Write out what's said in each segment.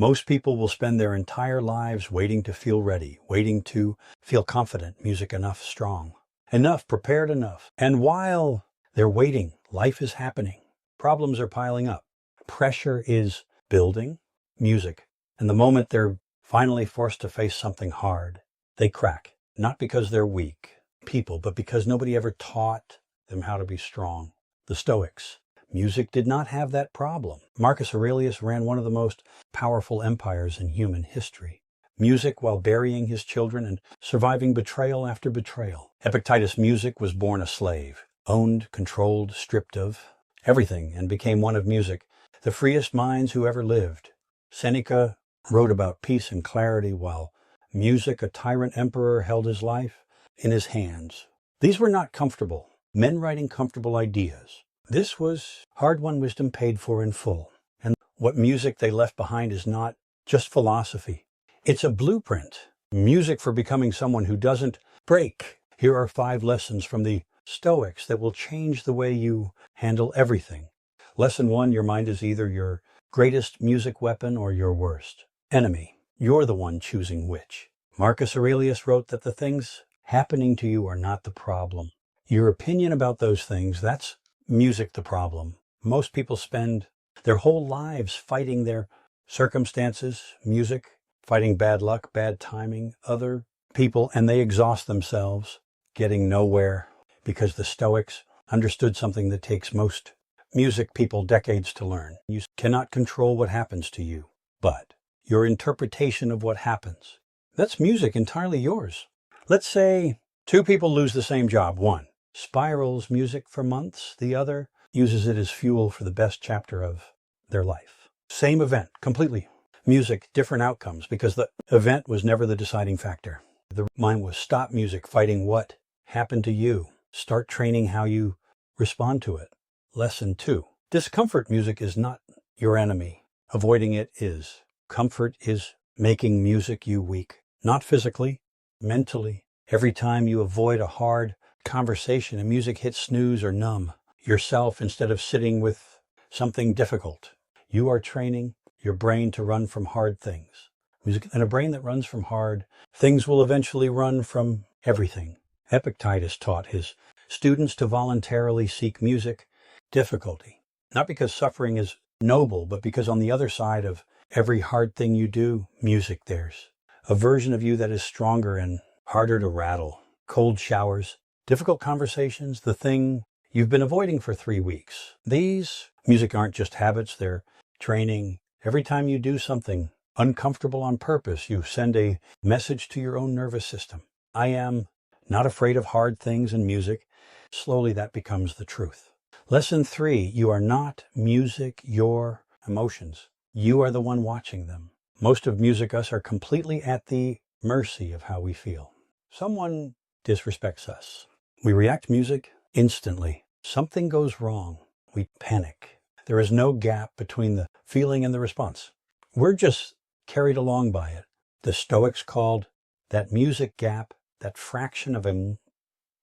Most people will spend their entire lives waiting to feel ready, waiting to feel confident, music enough, strong, enough, prepared enough. And while they're waiting, life is happening. Problems are piling up. Pressure is building, music. And the moment they're finally forced to face something hard, they crack. Not because they're weak people, but because nobody ever taught them how to be strong. The Stoics. Music did not have that problem. Marcus Aurelius ran one of the most powerful empires in human history. Music while burying his children and surviving betrayal after betrayal. Epictetus' music was born a slave, owned, controlled, stripped of everything, and became one of music, the freest minds who ever lived. Seneca wrote about peace and clarity while music, a tyrant emperor, held his life in his hands. These were not comfortable, men writing comfortable ideas. This was hard-won wisdom paid for in full. And what music they left behind is not just philosophy. It's a blueprint. Music for becoming someone who doesn't break. Here are 5 lessons from the Stoics that will change the way you handle everything. Lesson 1, your mind is either your greatest music weapon or your worst enemy. You're the one choosing which. Marcus Aurelius wrote that the things happening to you are not the problem. Your opinion about those things, that's music the problem. Most people spend their whole lives fighting their circumstances, music, fighting bad luck, bad timing, other people, and they exhaust themselves, getting nowhere, because the Stoics understood something that takes most music people decades to learn. You cannot control what happens to you, but your interpretation of what happens. That's music entirely yours. Let's say 2 people lose the same job. One spirals music for months. The other uses it as fuel for the best chapter of their life. Same event, completely. Music, different outcomes, because the event was never the deciding factor. The mind was stop music, fighting what happened to you. Start training how you respond to it. Lesson 2. Discomfort music is not your enemy. Avoiding it is. Comfort is making music you weak. Not physically, mentally. Every time you avoid a hard conversation and music hits snooze or numb yourself instead of sitting with something difficult, you are training your brain to run from hard things. Music, and a brain that runs from hard things will eventually run from everything. Epictetus taught his students to voluntarily seek music difficulty, not because suffering is noble, but because on the other side of every hard thing you do, music, there's a version of you that is stronger and harder to rattle. Cold showers, difficult conversations, the thing you've been avoiding for 3 weeks. These music aren't just habits, they're training. Every time you do something uncomfortable on purpose, you send a message to your own nervous system. I am not afraid of hard things in music. Slowly that becomes the truth. Lesson 3, you are not music, your emotions. You are the one watching them. Most of music us are completely at the mercy of how we feel. Someone disrespects us. We react to music instantly. Something goes wrong. We panic. There is no gap between the feeling and the response. We're just carried along by it. The Stoics called that music gap, that fraction of a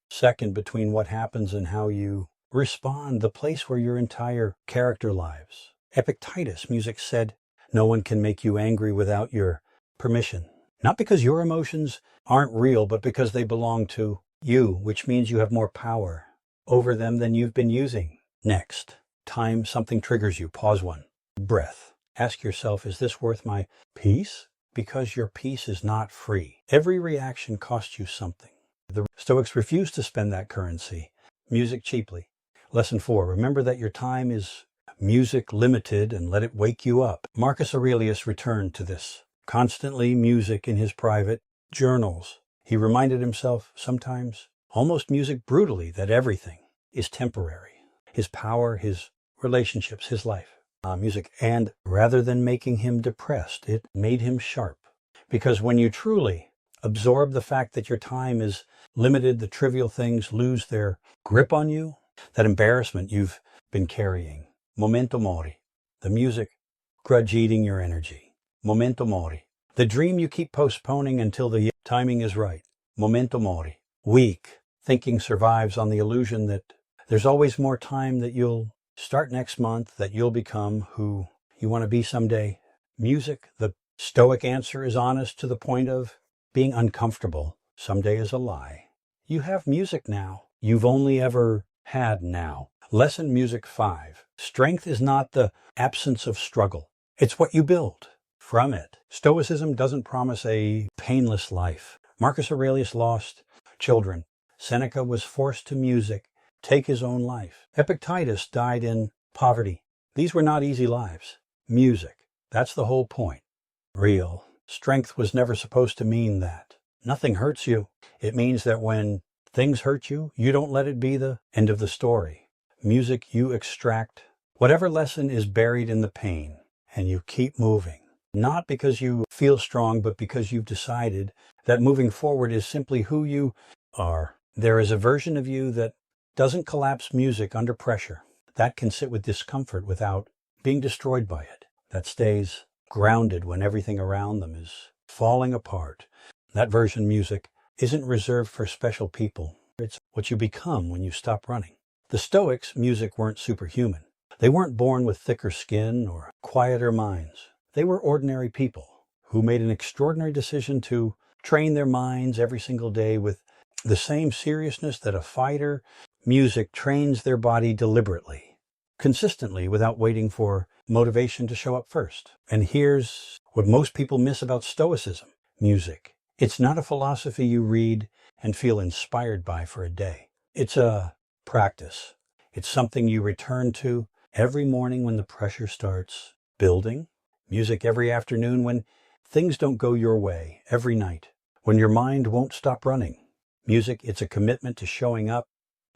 second between what happens and how you respond, the place where your entire character lives. Epictetus, music said, no one can make you angry without your permission. Not because your emotions aren't real, but because they belong to you, which means you have more power over them than you've been using. Next, time something triggers you. Pause 1. Breath. Ask yourself, is this worth my peace? Because your peace is not free. Every reaction costs you something. The Stoics refuse to spend that currency, music, cheaply. Lesson 4, remember that your time is music limited and let it wake you up. Marcus Aurelius returned to this. Constantly music in his private journals. He reminded himself sometimes, almost music brutally, that everything is temporary. His power, his relationships, his life. Music. And rather than making him depressed, it made him sharp. Because when you truly absorb the fact that your time is limited, the trivial things lose their grip on you, that embarrassment you've been carrying. Memento mori. The music, grudge eating your energy. Memento mori. The dream you keep postponing until the timing is right. Memento mori. Weak. Thinking survives on the illusion that there's always more time, that you'll start next month, that you'll become who you want to be someday. Music, the Stoic answer, is honest to the point of being uncomfortable someday is a lie. You have music now. You've only ever had now. Lesson Music 5. Strength is not the absence of struggle. It's what you build from it. Stoicism doesn't promise a painless life. Marcus Aurelius lost children. Seneca was forced to music take his own life. Epictetus died in poverty. These were not easy lives. Music. That's the whole point. Real. Strength was never supposed to mean that. Nothing hurts you. It means that when things hurt you, you don't let it be the end of the story. Music, you extract whatever lesson is buried in the pain, and you keep moving. Not because you feel strong, but because you've decided that moving forward is simply who you are. There is a version of you that doesn't collapse music under pressure, that can sit with discomfort without being destroyed by it, that stays grounded when everything around them is falling apart. That version music isn't reserved for special people. It's what you become when you stop running. The Stoics' music weren't superhuman. They weren't born with thicker skin or quieter minds. They were ordinary people who made an extraordinary decision to train their minds every single day with the same seriousness that a fighter. Music trains their body deliberately, consistently, without waiting for motivation to show up first. And here's what most people miss about Stoicism. Music. It's not a philosophy you read and feel inspired by for a day. It's a practice. It's something you return to every morning when the pressure starts building. Music every afternoon when things don't go your way. Every night when your mind won't stop running. Music, it's a commitment to showing up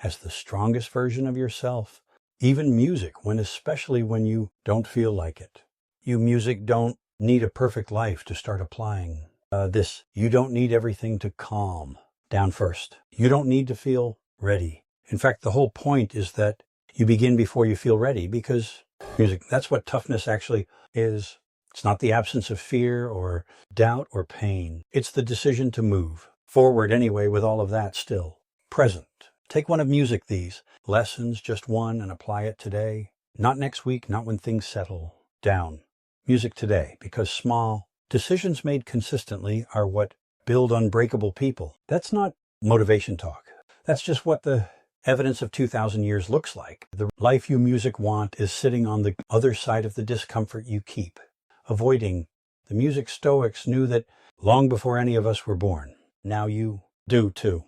as the strongest version of yourself. Even music, especially when you don't feel like it. You music don't need a perfect life to start applying this. You don't need everything to calm down first. You don't need to feel ready. In fact, the whole point is that you begin before you feel ready, because music, that's what toughness actually is. It's not the absence of fear or doubt or pain. It's the decision to move forward anyway, with all of that still present. Take one of music, these lessons, just one, and apply it today. Not next week, not when things settle down. Music today, because small decisions made consistently are what build unbreakable people. That's not motivation talk. That's just what the evidence of 2,000 years looks like. The life you music want is sitting on the other side of the discomfort you keep avoiding. The music Stoics knew that long before any of us were born. Now you do too.